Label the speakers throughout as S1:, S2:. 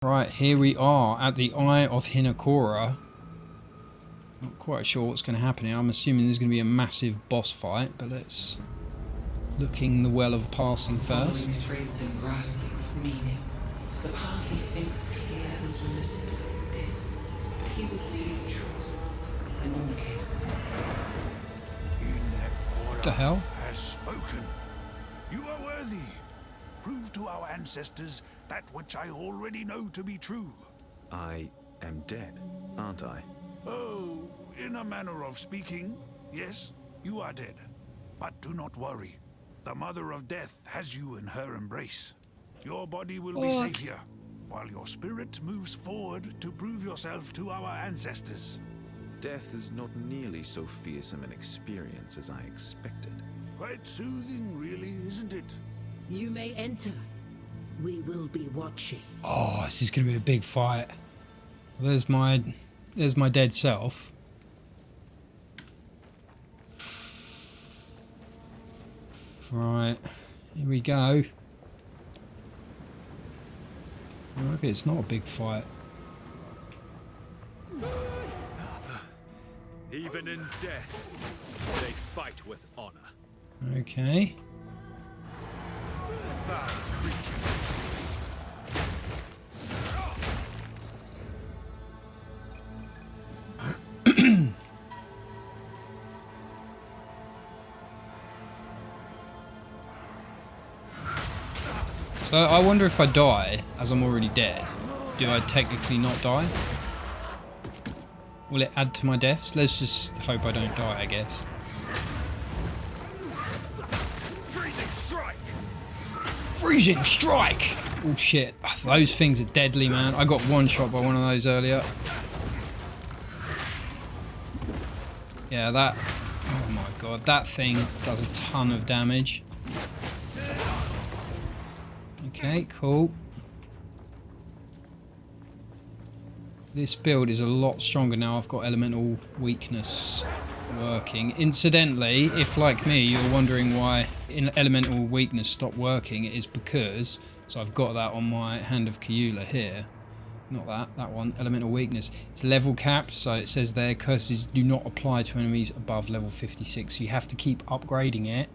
S1: Right, here we are at the Eye of Hinekora. Not quite sure what's going to happen here. I'm assuming there's going to be a massive boss fight, but let's looking the well of passing first.
S2: Threads and grasping of meaning. The path he thinks clear is littered with death. He will see truth in all cases.
S1: What the hell?
S3: Has spoken. You are worthy. Prove to our ancestors that which I already know to be true.
S4: I am dead, aren't I?
S3: Oh, in a manner of speaking, yes, you are dead. But do not worry. The Mother of Death has you in her embrace. Your body will be safe here, while your spirit moves forward to prove yourself to our ancestors.
S4: Death is not nearly so fearsome an experience as I expected.
S3: Quite soothing, really, isn't it?
S5: You may enter. We will be watching.
S1: Oh, this is going to be a big fight. There's my dead self. Right, here we go. Maybe it's not a big fight.
S6: Even in death, they fight with honor.
S1: Okay.
S6: Foul creature.
S1: So I wonder if I die, as I'm already dead, do I technically not die? Will it add to my deaths? Let's just hope I don't die, I guess.
S6: Freezing strike.
S1: Freezing strike! Oh shit, those things are deadly, man. I got one shot by one of those earlier. Yeah, that... Oh my god, that thing does a ton of damage. Okay, cool. This build is a lot stronger now. I've got elemental weakness working. Incidentally, if like me you're wondering why elemental weakness stopped working, it is because, so I've got that on my Hand of Kyula here. Not that one, elemental weakness. It's level capped, so it says there, curses do not apply to enemies above level 56. So you have to keep upgrading it.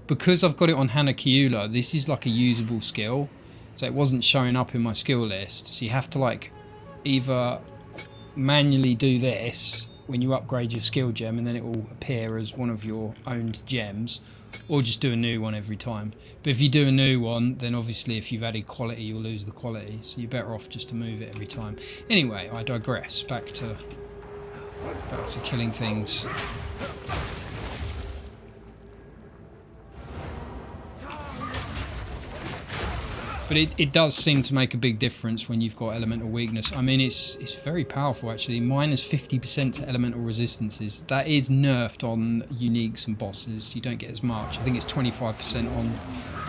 S1: Because I've got it on Hand of Kyula, this is like a usable skill. So it wasn't showing up in my skill list. So you have to like either manually do this when you upgrade your skill gem and then it will appear as one of your owned gems, or just do a new one every time. But if you do a new one, then obviously if you've added quality you'll lose the quality, so you're better off just to move it every time. Anyway, I digress. Back to killing things. But it does seem to make a big difference when you've got elemental weakness. I mean, it's very powerful actually. Minus 50% to elemental resistances. That is nerfed on uniques and bosses. You don't get as much. I think it's 25% on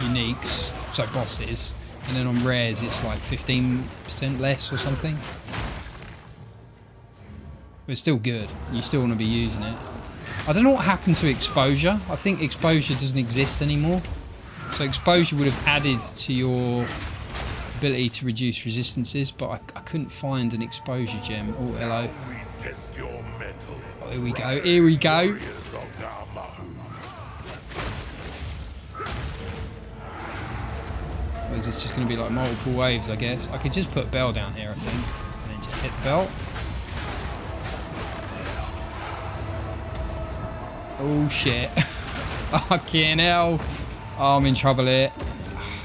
S1: uniques, so bosses. And then on rares it's like 15% less or something. But it's still good. You still want to be using it. I don't know what happened to exposure. I think exposure doesn't exist anymore. So exposure would have added to your ability to reduce resistances, but I couldn't find an exposure gem. Oh, hello.
S3: We test your metal.
S1: Oh, here we go. Here we go. Or is this just going to be like multiple waves, I guess? I could just put Bell down here, I think, and then just hit the bell. Oh, shit. Fucking hell. Oh, I'm in trouble here.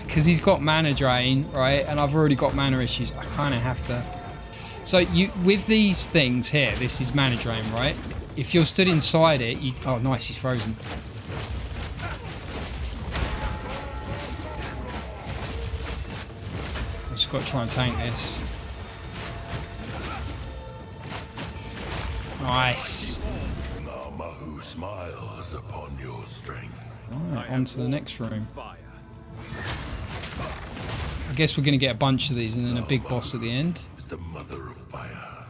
S1: Because he's got mana drain, right? And I've already got mana issues. I kind of have to... So you, with these things here, this is mana drain, right? If you're stood inside it, you... Oh, nice, he's frozen. I've just got to try and tank this. Nice.
S3: Namahu smiles upon your strength.
S1: Right, on to the next room. I guess we're going to get a bunch of these and then a big boss at the end.
S3: Is the mother of fire.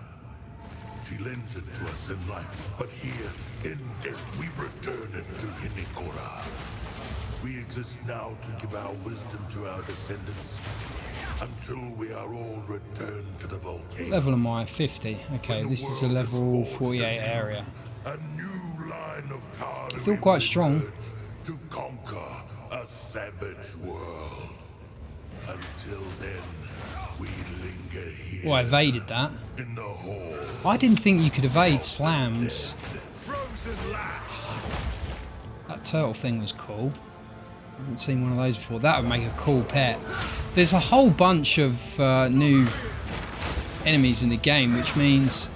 S3: She lends it to us in life, but here in death we return it to Hinekora. We exist now to give our wisdom to our descendants.
S7: until we are all returned to the volcano.
S1: Level am I? 50. Okay,
S7: When the
S1: this is a
S7: world
S1: level
S7: forged
S1: 48
S7: anew,
S1: area.
S7: A new line of Karlin
S1: I feel quite strong.
S7: to conquer a savage world. Until then, we linger here.
S1: Oh, I evaded that.
S7: In the hall.
S1: I didn't think you could evade slams.
S3: Frozen lash.
S1: That turtle thing was cool. I haven't seen one of those before. That would make a cool pet. There's a whole bunch of new enemies in the game, which means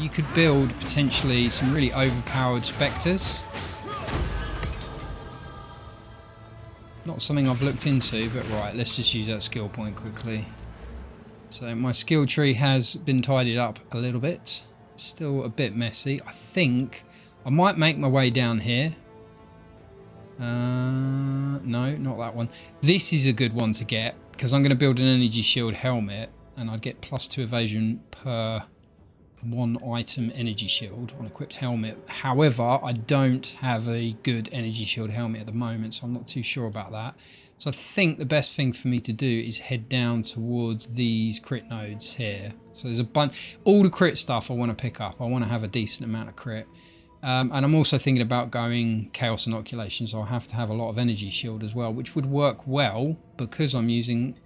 S1: you could build potentially some really overpowered spectres. Not something I've looked into, but right, let's just use that skill point quickly. So my skill tree has been tidied up a little bit. Still a bit messy. I think I might make my way down here. No, not that one. This is a good one to get because I'm going to build an energy shield helmet and I'd get +2 evasion per 1 item energy shield on equipped helmet. However, I don't have a good energy shield helmet at the moment, so I'm not too sure about that. So I think the best thing for me to do is head down towards these crit nodes here. So there's a bunch, all the crit stuff I want to pick up. I want to have a decent amount of crit. And I'm also thinking about going Chaos Inoculation, so I'll have to have a lot of energy shield as well, which would work well because I'm using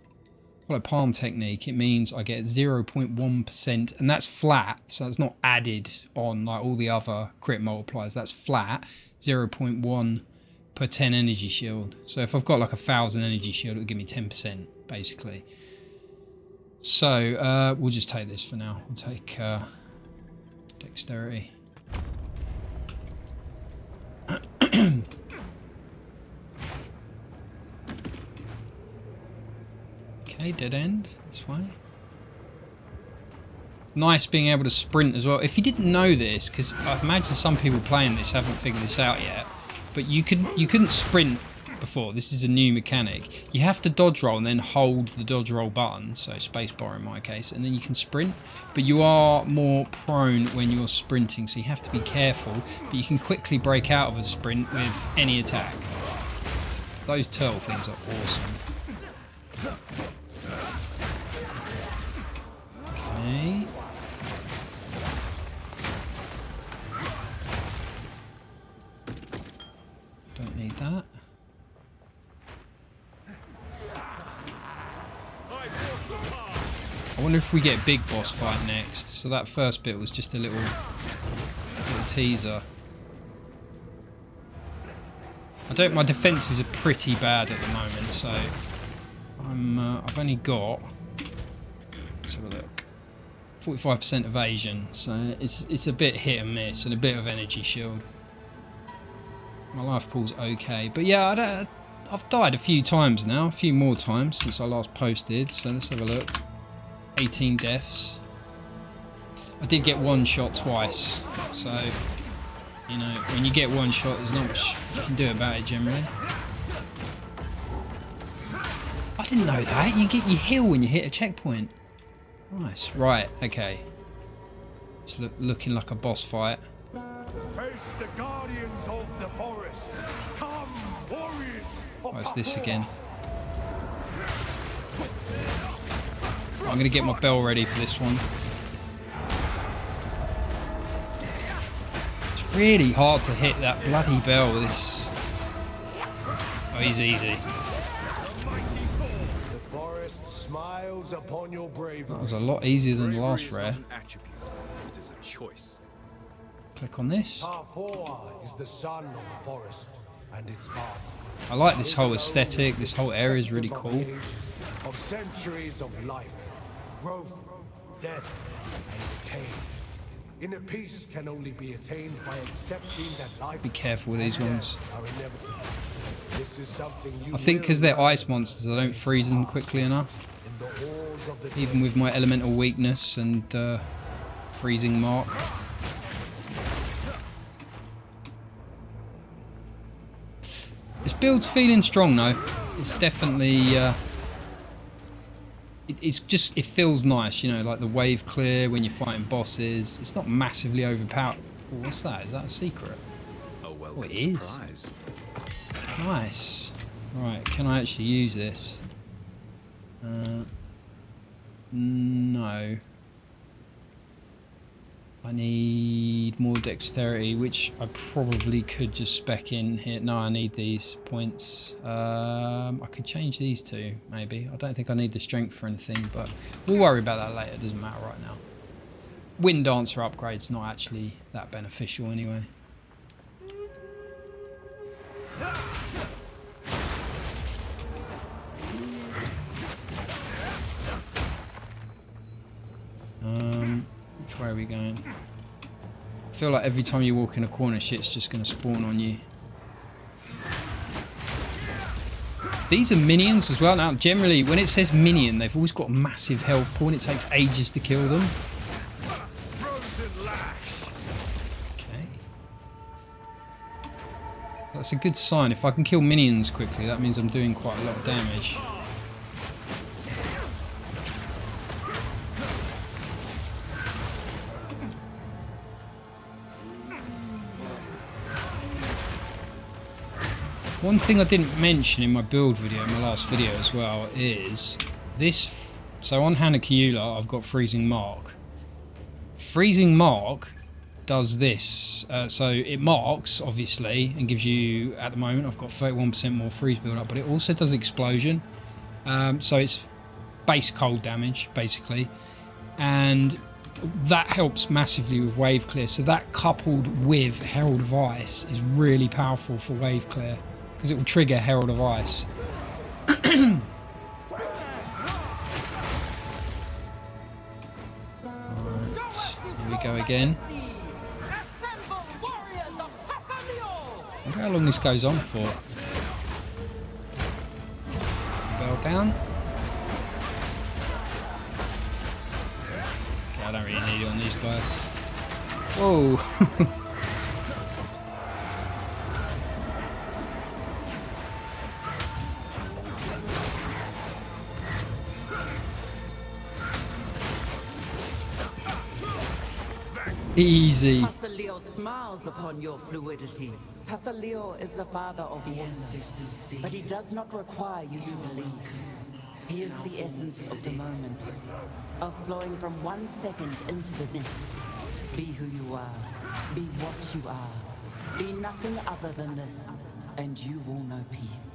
S1: palm technique. It means I get 0.1%, and that's flat, so it's not added on like all the other crit multipliers. That's flat, 0.1 per 10 energy shield. So if I've got like 1,000 energy shield, it would give me 10% basically. So we'll just take this for now. We'll take dexterity. Okay, dead end, this way. Nice being able to sprint as well. If you didn't know this, because I imagine some people playing this haven't figured this out yet, but you couldn't sprint before. This is a new mechanic. You have to dodge roll and then hold the dodge roll button, so spacebar in my case, and then you can sprint. But you are more prone when you're sprinting, so you have to be careful. But you can quickly break out of a sprint with any attack. Those turtle things are awesome. Okay. Don't need that. I wonder if we get big boss fight next. So that first bit was just a little teaser. My defenses are pretty bad at the moment, so I've only got, let's have a look, 45% evasion, so it's a bit hit and miss, and a bit of energy shield. My life pool's okay, but yeah, I've died a few times now, a few more times since I last posted, so let's have a look. 18 deaths. I did get one shot twice, so you know, when you get one shot, there's not much you can do about it generally. I didn't know that. You heal when you hit a checkpoint. Nice. Right, okay. It's looking like a boss fight.
S7: Face the guardians of the forest. Come, warriors.
S1: Oh, it's this again. I'm going to get my bell ready for this one. It's really hard to hit that bloody bell. This. Oh, he's easy.
S7: The forest smiles upon your bravery.
S1: That was a lot easier than the last
S6: Bravery
S1: rare.
S6: is not an attribute, it is a choice.
S1: Click on this.
S7: Parfois is the son of the forest and its father.
S1: I like this whole aesthetic. This whole area is really
S7: From
S1: cool.
S7: ages of centuries of life, growth, death, and decay. Inner peace can only be attained by accepting that life.
S1: Be careful with these
S7: and
S1: ones.
S7: death are inevitable. This is something you
S1: I think because they're
S7: will
S1: ice monsters, I don't freeze them quickly enough.
S7: in the halls of the
S1: Even with my elemental weakness and freezing mark. This build's feeling strong though. It's definitely it feels nice, you know, like the wave clear when you're fighting bosses. It's not massively overpowered. Oh, what's that? Is that a secret?
S4: A welcome
S1: it is.
S4: surprise.
S1: Nice. Right, can I actually use this? No. I need more dexterity, which I probably could just spec in here. No, I need these points. I could change these two, maybe. I don't think I need the strength for anything, but we'll worry about that later. It doesn't matter right now. Wind Dancer upgrade's not actually that beneficial anyway. Which way are we going? I feel like every time you walk in a corner, shit's just going to spawn on you. These are minions as well. Now, generally, when it says minion, they've always got massive health pool and it takes ages to kill them. Okay. That's a good sign. If I can kill minions quickly, that means I'm doing quite a lot of damage. One thing I didn't mention in my build video, in my last video as well, is this. So on Hinekora, I've got Freezing Mark. Freezing Mark does this. So it marks, obviously, and gives you, at the moment, I've got 31% more freeze build up, but it also does Explosion. So it's base cold damage, basically. And that helps massively with wave clear. So that coupled with Herald of Ice is really powerful for wave clear, because it will trigger Herald of Ice. Right, here we go again. I wonder how long this goes on for. Bell down. Okay, I don't really need it on these guys. Whoa! Easy.
S8: Pasaleo smiles upon your fluidity. Pasaleo is the father of
S2: The
S8: water,
S2: ancestors see.
S8: but he does not require you to believe. He is the essence of the moment, of flowing from one second into the next. Be who you are, be what you are, be nothing other than this, and you will know peace.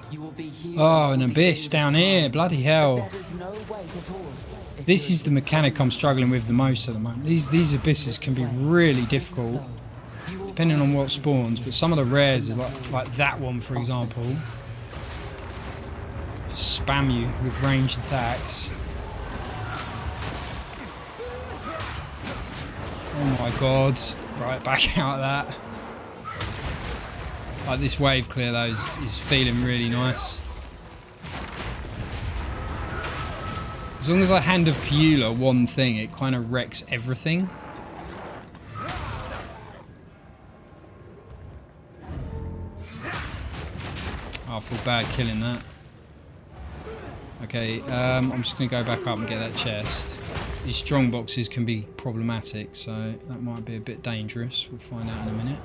S8: You will be here.
S1: Oh, an
S8: until the
S1: abyss
S8: end of
S1: down
S8: time,
S1: here. Bloody hell.
S8: but that is no weight at all. If
S1: This
S8: you
S1: is the mechanic I'm struggling with the most at the moment. These abysses can be really difficult, depending on what spawns, but some of the rares are like that one, for example. Just spam you with ranged attacks. Oh my god. Right, back out of that. Like this wave clear though is feeling really nice. As long as I hand of Kyula one thing, it kind of wrecks everything. Oh, I feel bad killing that. Okay, I'm just going to go back up and get that chest. These strong boxes can be problematic, so that might be a bit dangerous. We'll find out in a minute.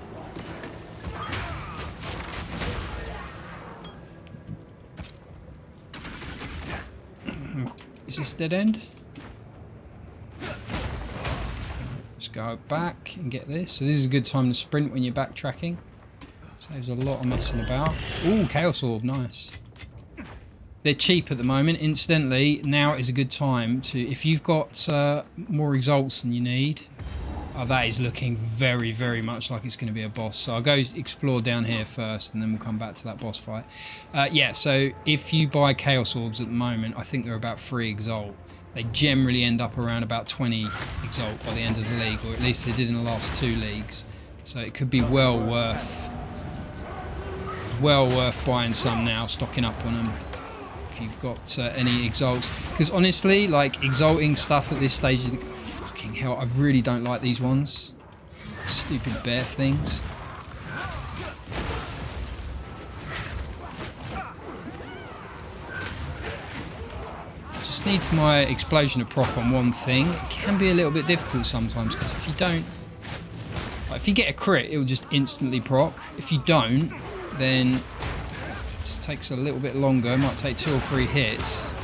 S1: Is this dead end? Let's go back and get this. So this is a good time to sprint when you're backtracking. Saves a lot of messing about. Ooh, Chaos Orb, nice. They're cheap at the moment. Incidentally, now is a good time to, if you've got more exalts than you need. Oh, that is looking very, very much like it's going to be a boss. So I'll go explore down here first and then we'll come back to that boss fight. Yeah, so if you buy Chaos Orbs at the moment, I think they're about 3 exalt. They generally end up around about 20 exalt by the end of the league, or at least they did in the last 2 leagues. So it could be well worth buying some now, stocking up on them. If you've got any exalts. Because honestly, like, exalting stuff at this stage of the... Fucking hell, I really don't like these ones. Stupid bear things. Just needs my explosion to proc on one thing. It can be a little bit difficult sometimes, because if you don't... Like, if you get a crit, it will just instantly proc. If you don't, then it just takes a little bit longer. It might take 2 or 3 hits.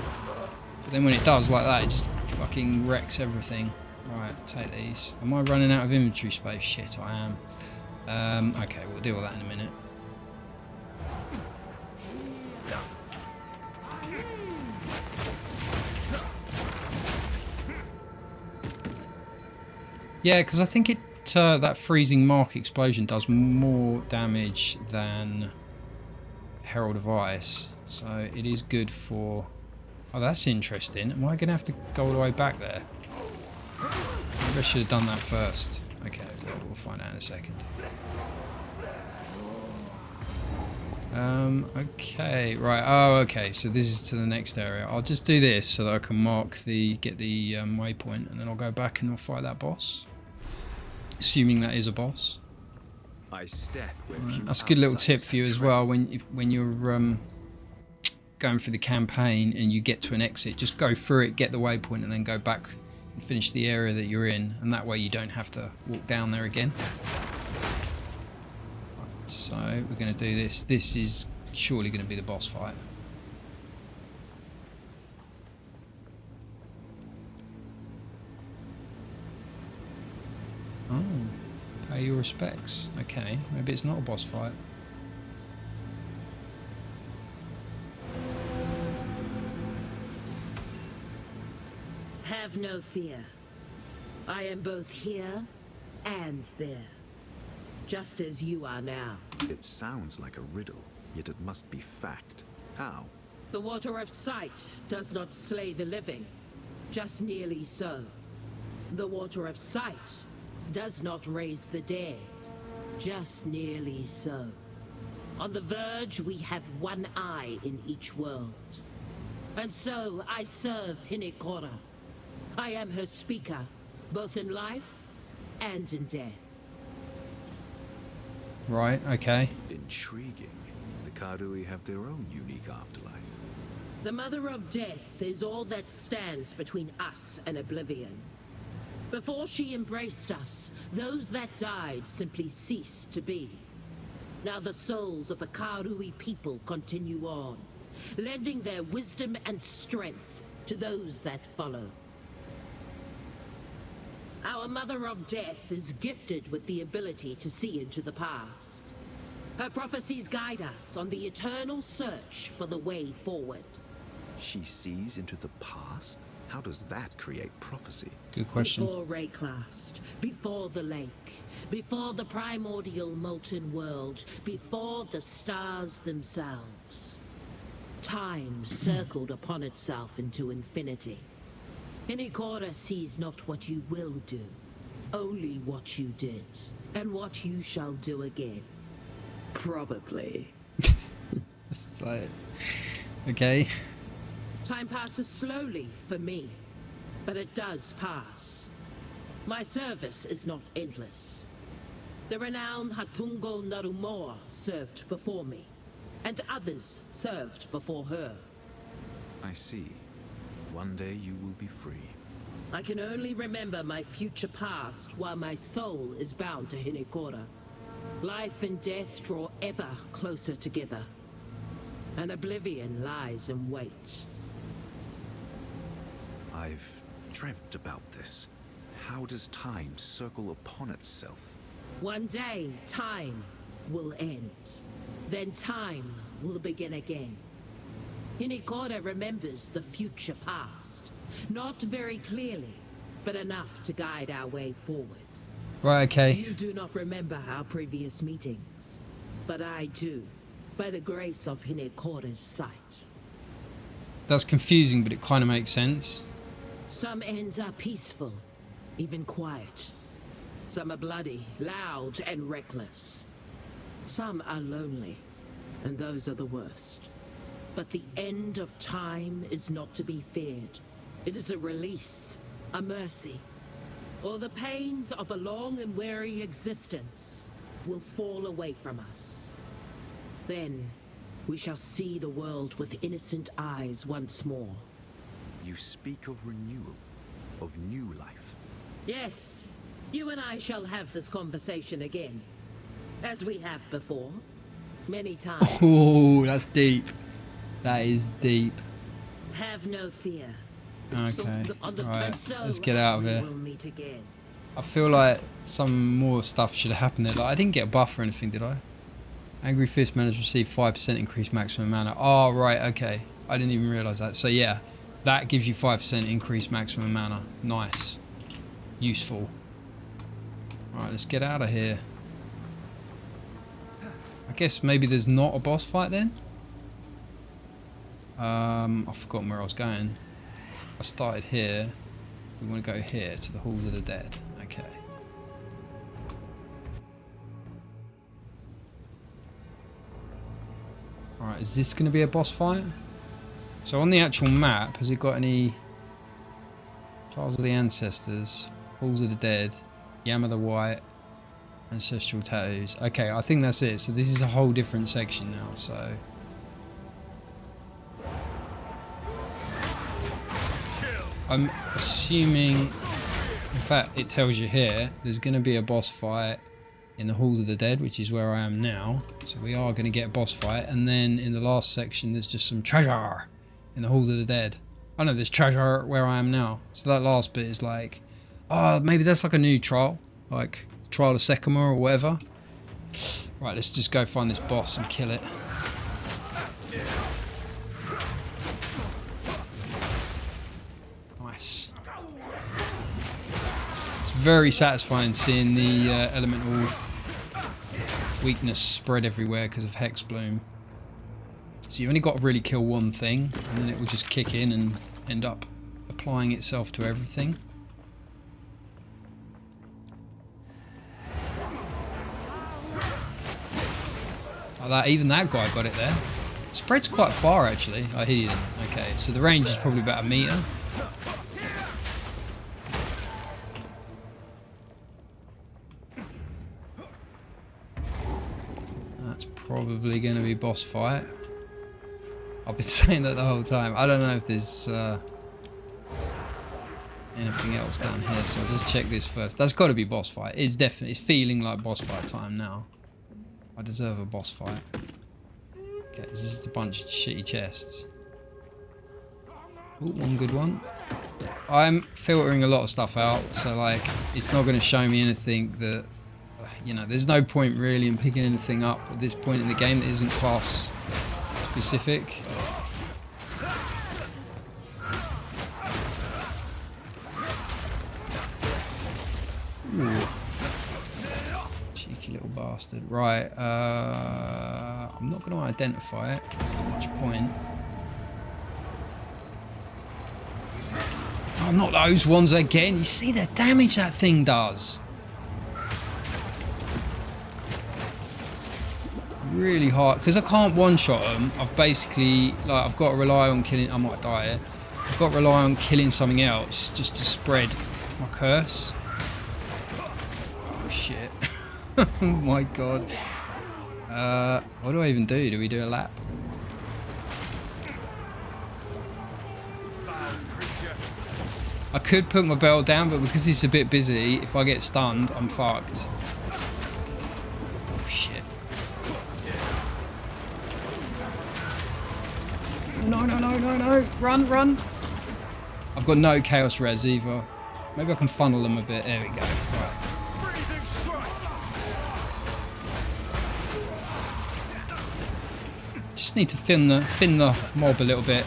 S1: then when it does like that, it just fucking wrecks everything. Right, take these. Am I running out of inventory space? Shit, I am. Okay, we'll deal with that in a minute. Yeah, because I think that freezing mark explosion does more damage than Herald of Ice, so it is good for... Oh, that's interesting. Am I going to have to go all the way back there? Maybe I should have done that first. Okay, we'll find out in a second. Okay, right. Oh, okay. So this is to the next area. I'll just do this so that I can get the waypoint, and then I'll go back and I'll fight that boss. Assuming that is a boss.
S4: I step where
S1: Right. That's a good little tip for you as well when you're going through the campaign and you get to an exit. Just go through it, get the waypoint, and then go back and finish the area that you're in, and that way you don't have to walk down there again. Right, so we're going to do this. This is surely going to be the boss fight. Oh, pay your respects. Okay, maybe it's not a boss fight.
S5: Have no fear. I am both here and there. Just as you are now.
S4: It sounds like a riddle, yet it must be fact. How?
S5: The water of sight does not slay the living. Just nearly so. The water of sight does not raise the dead. Just nearly so. On the verge, we have one eye in each world. And so I serve Hinekora. I am her speaker, both in life and in death.
S1: Right, okay.
S4: Intriguing. The Karui have their own unique afterlife.
S5: The Mother of Death is all that stands between us and oblivion. Before she embraced us, those that died simply ceased to be. Now the souls of the Karui people continue on, lending their wisdom and strength to those that follow. Our Mother of Death is gifted with the ability to see into the past. Her prophecies guide us on the eternal search for the way forward.
S4: She sees into the past? How does that create prophecy?
S1: Good question.
S5: Before Rayclast, before the lake, before the primordial molten world, before the stars themselves. Time circled upon itself into infinity. Hinekora sees not what you will do, only what you did, and what you shall do again. Probably.
S1: It's like, okay.
S5: Time passes slowly for me, but it does pass. My service is not endless. The renowned Hatungo Narumoa served before me, and others served before her.
S4: I see. One day you will be free.
S5: I can only remember my future past while my soul is bound to Hinekora. Life and death draw ever closer together, and oblivion lies in wait.
S4: I've dreamt about this. How does time circle upon itself?
S5: One day, time will end. Then time will begin again. Hinekora remembers the future past. Not very clearly, but enough to guide our way forward.
S1: Right, okay.
S5: You do not remember our previous meetings, but I do, by the grace of Hinekora's sight.
S1: That's confusing, but it kind of makes sense.
S5: Some ends are peaceful, even quiet. Some are bloody, loud, and reckless. Some are lonely, and those are the worst. But the end of time is not to be feared. It is a release, a mercy. Or the pains of a long and weary existence will fall away from us. Then we shall see the world with innocent eyes once more.
S4: You speak of renewal, of new life.
S5: Yes, you and I shall have this conversation again. As we have before. Many times.
S1: Oh, that's deep. That is deep.
S5: Have no fear.
S1: Okay,
S5: On the
S1: right,
S5: plateau,
S1: let's get out of
S5: we
S1: here.
S5: will meet again.
S1: I feel like some more stuff should have happened there. Like, I didn't get a buff or anything, did I? Angry Fist managed to receive 5% increased maximum mana. Oh, right, okay. I didn't even realise that. So, yeah, that gives you 5% increased maximum mana. Nice. Useful. Alright, let's get out of here. I guess maybe there's not a boss fight then? I've forgotten where I was going. I started here. We want to go here to the Halls of the Dead. Okay. Alright, is this going to be a boss fight? So on the actual map, has it got any... Trials of the Ancestors, Halls of the Dead, Yama the White, Ancestral Tattoos. Okay, I think that's it. So this is a whole different section now, so... I'm assuming... In fact, it tells you here, there's going to be a boss fight in the Halls of the Dead, which is where I am now. So we are going to get a boss fight. And then in the last section, there's just some treasure in the Halls of the Dead. Oh no, there's treasure where I am now. So that last bit is like, oh, maybe that's like a new trial. Like, Trial of Sekima or whatever. Right, let's just go find this boss and kill it. Nice. It's very satisfying seeing the elemental weakness spread everywhere because of Hex Bloom. So you've only got to really kill one thing, and then it will just kick in and end up applying itself to everything. Like that, even that guy got it there. Spreads quite far actually. Oh, he didn't. Okay, so the range is probably about 1 meter. That's probably going to be boss fight. I've been saying that the whole time. I don't know if there's anything else down here, so I'll just check this first. That's got to be boss fight. It's definitely, it's feeling like boss fight time now. I deserve a boss fight. Okay, this is just a bunch of shitty chests. Ooh, one good one. I'm filtering a lot of stuff out, so like, it's not going to show me anything that, you know, there's no point really in picking anything up at this point in the game that isn't class specific. Ooh. Cheeky little bastard. Right, I'm not going to identify it. There's not much point. Oh, not those ones again. You see the damage that thing does? Really hard. Because I can't one-shot them, I've basically, like, I've got to rely on killing... I might die here. I've got to rely on killing something else just to spread my curse. Oh, shit. Oh my god. What do I even do? Do we do a lap? I could put my belt down, but because it's a bit busy, if I get stunned, I'm fucked. Oh shit. No, no, no, no, no. Run, run. I've got no chaos res either. Maybe I can funnel them a bit. There we go. Right. Just need to thin the mob a little bit.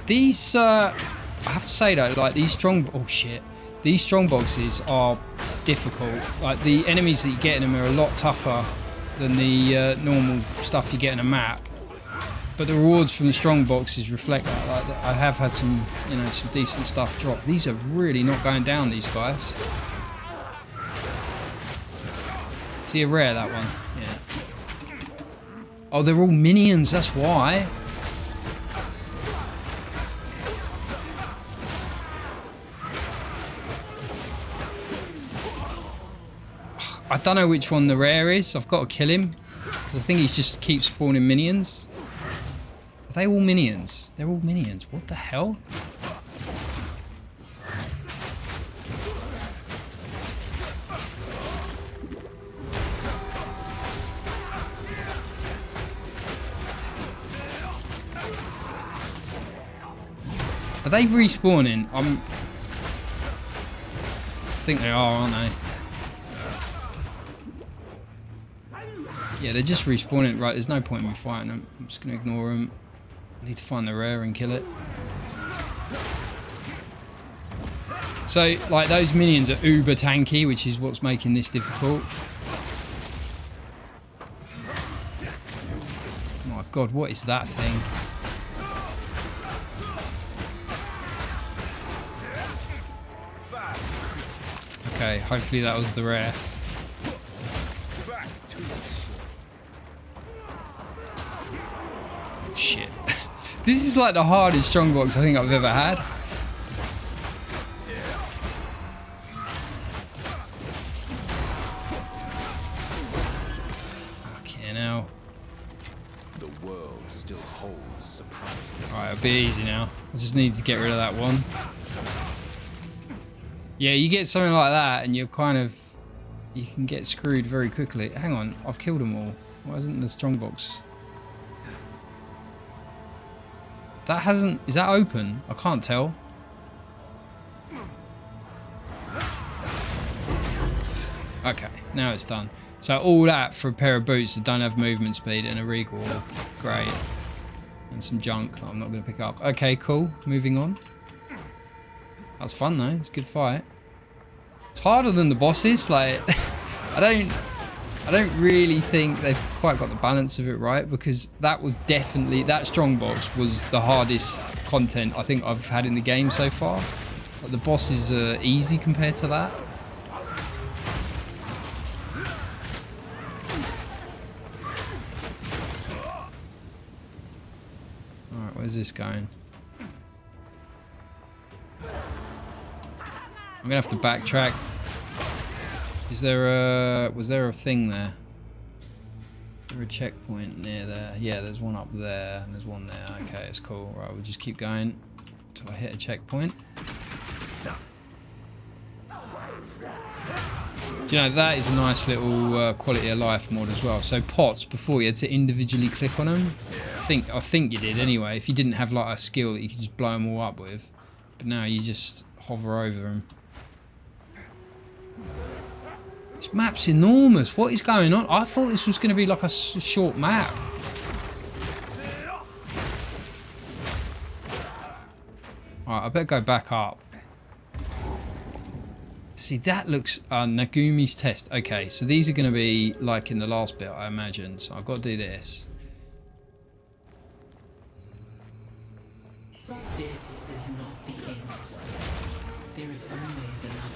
S1: These, I have to say though, like these these strong boxes are difficult. Like the enemies that you get in them are a lot tougher than the normal stuff you get in a map. But the rewards from the strong boxes reflect that. Like, I have had some, you know, some decent stuff drop. These are really not going down, these guys. Is he a rare, that one? Yeah. Oh, they're all minions, that's why. I don't know which one the rare is. I've got to kill him. Because I think he just keeps spawning minions. Are they all minions? They're all minions. What the hell? Are they respawning? I think they are, aren't they? Yeah, they're just respawning. Right, there's no point in me fighting them. I'm just going to ignore them. I need to find the rare and kill it. So, like, those minions are uber tanky, which is what's making this difficult. Oh my god, what is that thing? Okay, hopefully that was the rare. Shit. This is like the hardest strongbox I think I've ever had. Okay, now.
S4: The world still holds surprises.
S1: Alright, it'll be easy now. I just need to get rid of that one. Yeah, you get something like that and you're kind of... You can get screwed very quickly. Hang on, I've killed them all. Why isn't the strongbox? That hasn't... Is that open? I can't tell. Okay, now it's done. So all that for a pair of boots that don't have movement speed and a recoil. Great. And some junk that I'm not going to pick up. Okay, cool. Moving on. That's fun though. It's a good fight. It's harder than the bosses. Like, I don't really think they've quite got the balance of it right, because that was definitely, that strongbox was the hardest content I think I've had in the game so far. Like, the bosses are easy compared to that. Alright, where's this going? I'm gonna have to backtrack. Is there a... Was there a thing there? Is there a checkpoint near there? Yeah, there's one up there and there's one there. Okay, it's cool. Right, we'll just keep going until I hit a checkpoint. Do you know, that is a nice little quality of life mod as well. So pots, before you had to individually click on them. I think you did anyway, if you didn't have like a skill that you could just blow them all up with. But now you just hover over them. This map's enormous. What is going on? I thought this was going to be like a short map. Alright, I better go back up. See, that looks... Nagumi's test. Okay, so these are going to be like in the last bit, I imagine. So I've got to do this.
S2: Death is not the end. There is always another.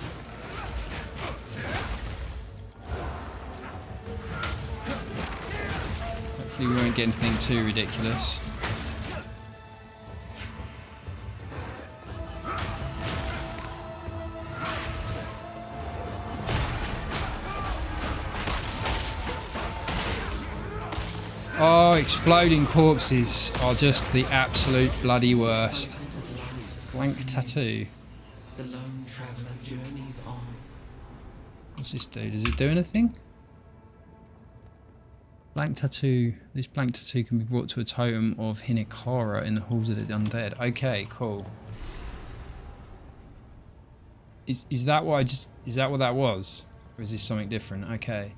S1: Hopefully we won't get anything too ridiculous. Oh, exploding corpses are just the absolute bloody worst. Blank tattoo.
S2: The lone traveler journeys on.
S1: What's this do? Does it do anything? Blank tattoo. This blank tattoo can be brought to a totem of Hinekora in the halls of the undead. Okay, cool. Is that what I just... Is that what that was? Or is this something different? Okay.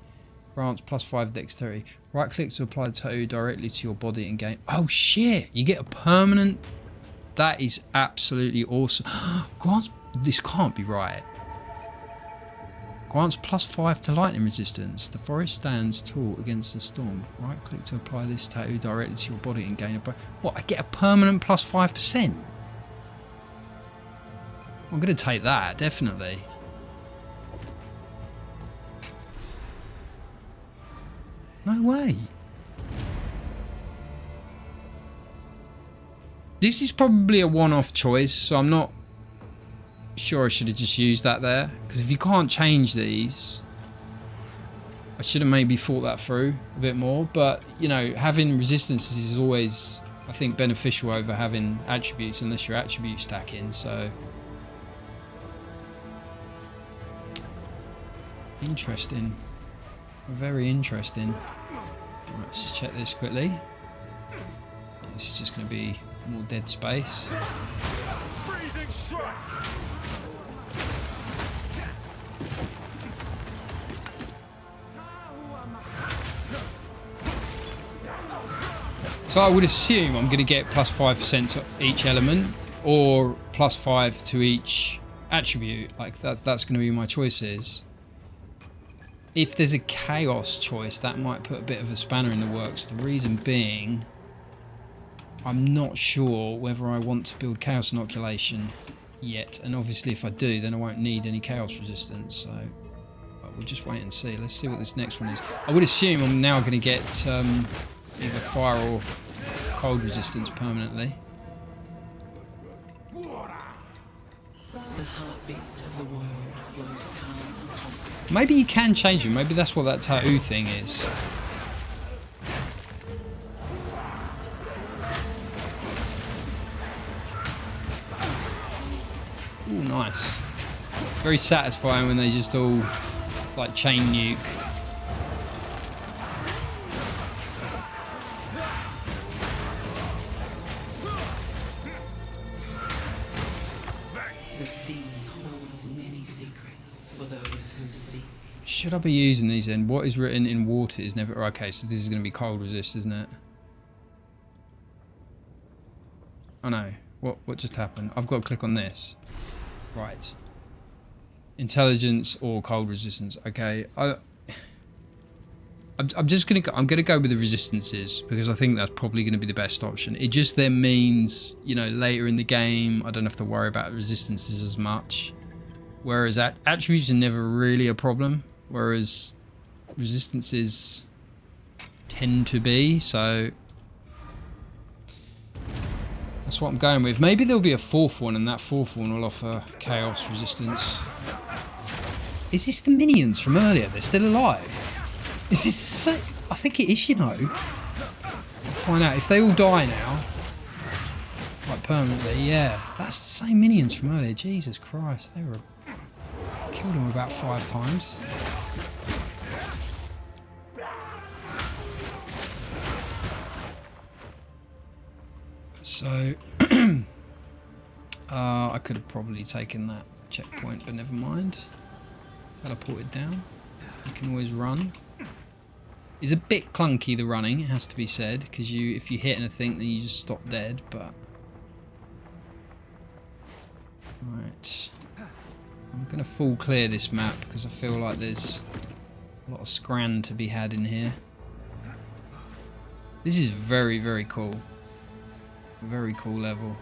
S1: Grants +5 dexterity. Right click to apply the tattoo directly to your body and gain... Oh shit! You get a permanent... That is absolutely awesome. Grants... This can't be right. Grants +5 to lightning resistance. The forest stands tall against the storm. Right click to apply this tattoo directly to your body and gain a... What? I get a permanent +5%? I'm going to take that, definitely. No way. This is probably a one-off choice, so I'm not sure I should have just used that there. Because if you can't change these, I should have maybe thought that through a bit more. But, you know, having resistances is always, I think, beneficial over having attributes, unless you're attribute stacking, so... Interesting. Very interesting. Right, let's just check this quickly. This is just going to be more dead space. So I would assume I'm going to get plus 5% to each element, or plus 5 to each attribute. Like that's going to be my choices. If there's a chaos choice, that might put a bit of a spanner in the works. The reason being, I'm not sure whether I want to build chaos inoculation yet. And obviously if I do, then I won't need any chaos resistance. So we'll just wait and see. Let's see what this next one is. I would assume I'm now going to get either fire or cold resistance permanently.
S2: The heartbeat of the world flows calm and confident.
S1: Maybe you can change them. Maybe that's what that tattoo thing is. Ooh, nice. Very satisfying when they just all like chain nuke.
S2: The sea holds many secrets for those who seek.
S1: Should I be using these then? What is written in water is never... Okay, so this is going to be cold resist, isn't it? Oh no. What just happened? I've got to click on this. Right. Intelligence or cold resistance. Okay. I'm just going to... I'm going to go with the resistances because I think that's probably going to be the best option. It just then means, you know, later in the game, I don't have to worry about resistances as much. Whereas attributes are never really a problem. Whereas resistances tend to be, so that's what I'm going with. Maybe there'll be a fourth one and that fourth one will offer chaos resistance. Is this the minions from earlier? They're still alive? Is this so? I think it is, you know. I'll find out if they all die now. Like permanently, yeah. That's the same minions from earlier. Jesus Christ, they were... Killed him about 5 times. So I could have probably taken that checkpoint, but never mind. Teleported down. You can always run. It's a bit clunky, the running, it has to be said, because if you hit anything then you just stop dead, but right. I'm going to full clear this map because I feel like there's a lot of scran to be had in here. This is very, very cool. Very cool level.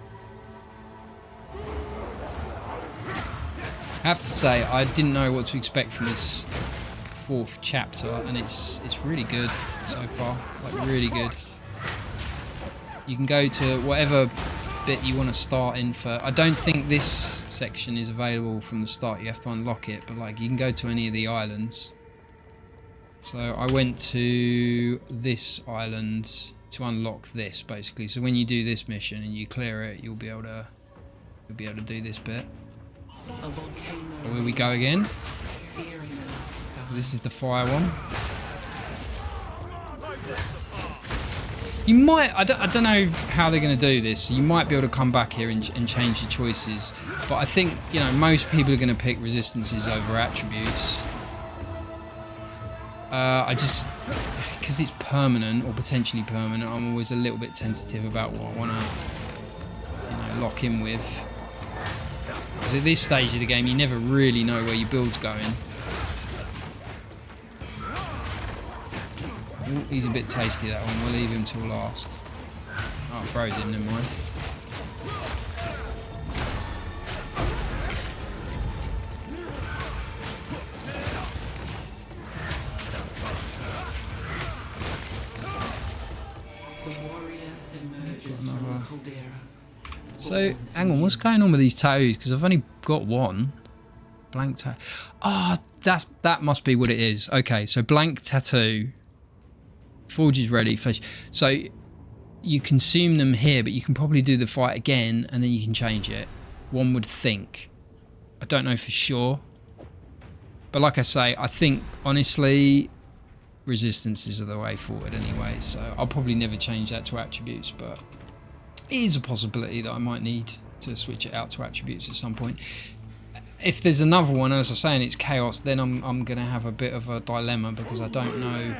S1: I have to say, I didn't know what to expect from this 4th chapter, and it's really good so far. Like, really good. You can go to whatever bit you want to start in for. I don't think this section is available from the start. You have to unlock it, but like you can go to any of the islands. So I went to this island to unlock this basically. So when you do this mission and you clear it, you'll be able to do this bit.
S2: A volcano.
S1: Oh, here we go again.
S2: Searing the night sky.
S1: This is the fire one. You might, I don't know how they're going to do this. You might be able to come back here and change the choices. But I think, you know, most people are going to pick resistances over attributes. I just, because it's permanent or potentially permanent, I'm always a little bit tentative about what I want to, you know, lock in with. Because at this stage of the game, you never really know where your build's going. Ooh, he's a bit tasty, that one. We'll leave him till last. Oh, frozen, never mind.
S2: The warrior emerges from the caldera.
S1: So, hang on, what's going on with these tattoos? Because I've only got one. Blank tattoo. Oh, that must be what it is. Okay, so blank tattoo. Forge is ready. Flesh. So you consume them here, but you can probably do the fight again and then you can change it. One would think. I don't know for sure. But like I say, I think, honestly, resistances are the way forward anyway. So I'll probably never change that to attributes, but it is a possibility that I might need to switch it out to attributes at some point. If there's another one, as I say, and it's chaos, then I'm going to have a bit of a dilemma because I don't know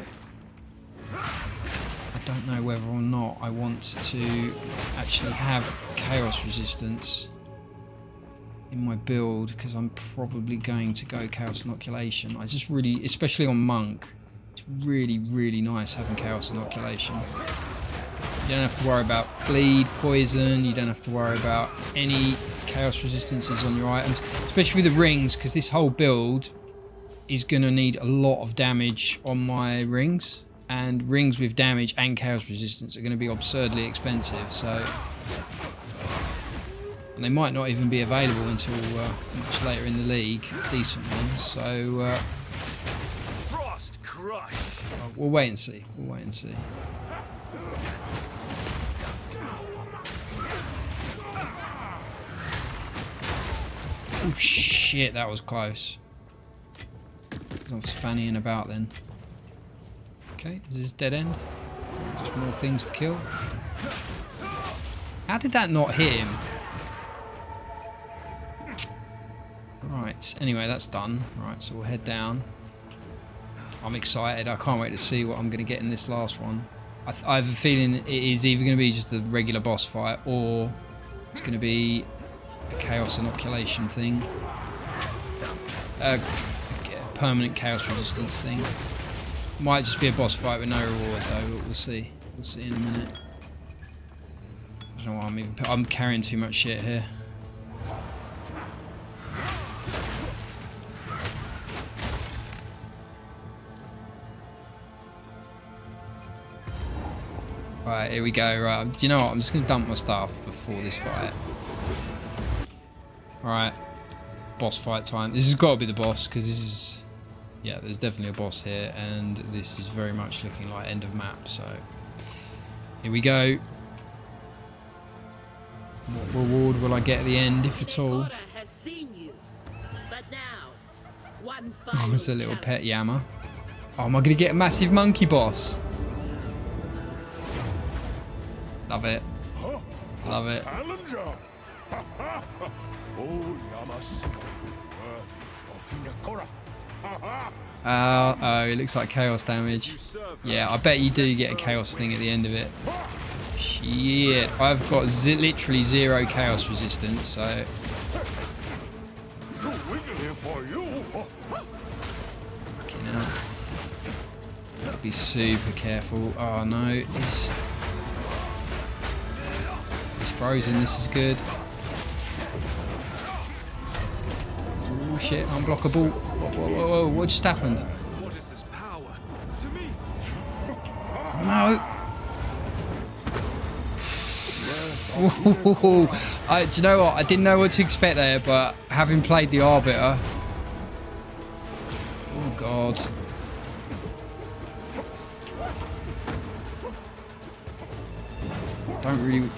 S1: don't know whether or not I want to actually have chaos resistance in my build, because I'm probably going to go chaos inoculation. I just really, especially on monk, it's really nice having chaos inoculation. You don't have to worry about bleed, poison, you don't have to worry about any chaos resistances on your items, especially with the rings, because this whole build is going to need a lot of damage on my rings, and rings with damage and chaos resistance are going to be absurdly expensive, so... And they might not even be available until much later in the league, decent ones, so...
S6: Frost crush.
S1: We'll wait and see, we'll wait and see. Oh shit, that was close. I was fannying about then. Okay, is this dead end? Just more things to kill. How did that not hit him? Right, anyway, that's done. Right, so we'll head down. I'm excited. I can't wait to see what I'm going to get in this last one. I have a feeling it is either going to be just a regular boss fight, or it's going to be a chaos inoculation thing. Permanent chaos resistance thing. Might just be a boss fight with no reward though, but we'll see. We'll see in a minute. I don't know why I'm carrying too much shit here. Right, here we go. Right, do you know what? I'm just going to dump my stuff before this fight. Alright. Boss fight time. This has got to be the boss, because this is... Yeah, there's definitely a boss here, and this is very much looking like end of map, so... Here we go. What reward will I get at the end, if at all? Oh, it's a little pet Yama. Oh, am I going to get a massive monkey boss? Love it. Love it. Oh, it looks like chaos damage. Yeah, I bet you do get a chaos thing at the end of it. Shit, I've got literally 0 chaos resistance, so... Fucking hell. Gotta be super careful. Oh no, it's frozen, this is good. Oh shit, unblockable. Whoa, what just happened?
S6: What is this power? To me.
S1: Oh no! Do you know what? I didn't know what to expect there, but having played the Arbiter... Oh god. Don't really...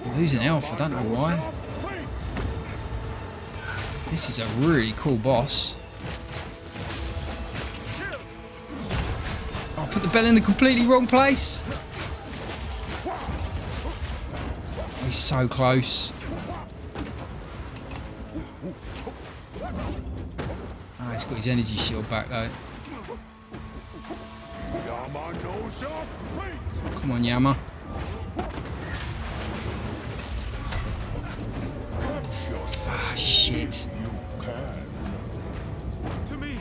S1: I'm losing health, I don't know why. This is a really cool boss. Oh, I put the bell in the completely wrong place. Oh, he's so close. Ah, he's got his energy shield back though. Come on, Yama. Ah, shit.
S6: To me.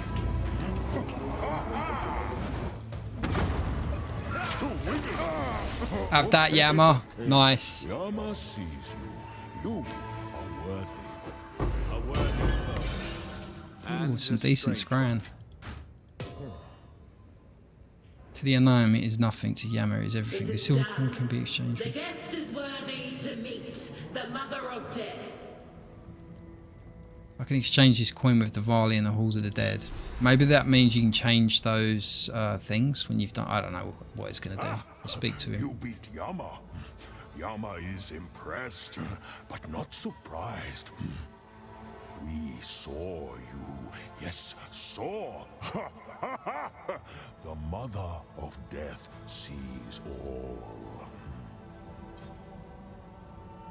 S1: Have that, Yama. Nice.
S3: Yama sees you. You are worthy.
S6: A worthy foe.
S1: Ooh, some decent scran. To the unknown, it is nothing. To Yama, it is everything. The silver coin can be exchanged
S5: The
S1: for...
S5: guest is worthy to meet the Mother of Death.
S1: I can exchange this coin with Navali in the Halls of the Dead. Maybe that means you can change those things when you've done... I don't know what it's going to do. I'll speak to him.
S3: You beat Yama. Yama is impressed, but not surprised. We saw you. Yes, saw. The Mother of Death sees all.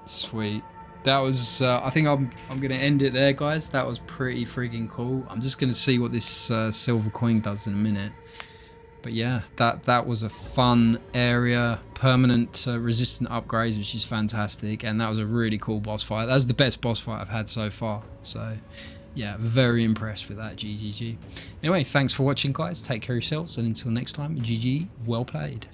S1: Sweet. That was, I think I'm going to end it there, guys. That was pretty frigging cool. I'm just going to see what this silver coin does in a minute. But yeah, that was a fun area. Permanent resistant upgrades, which is fantastic, and that was a really cool boss fight. That was the best boss fight I've had so far. So yeah, very impressed with that. GGG. Anyway, thanks for watching, guys. Take care of yourselves, and until next time, GG. Well played.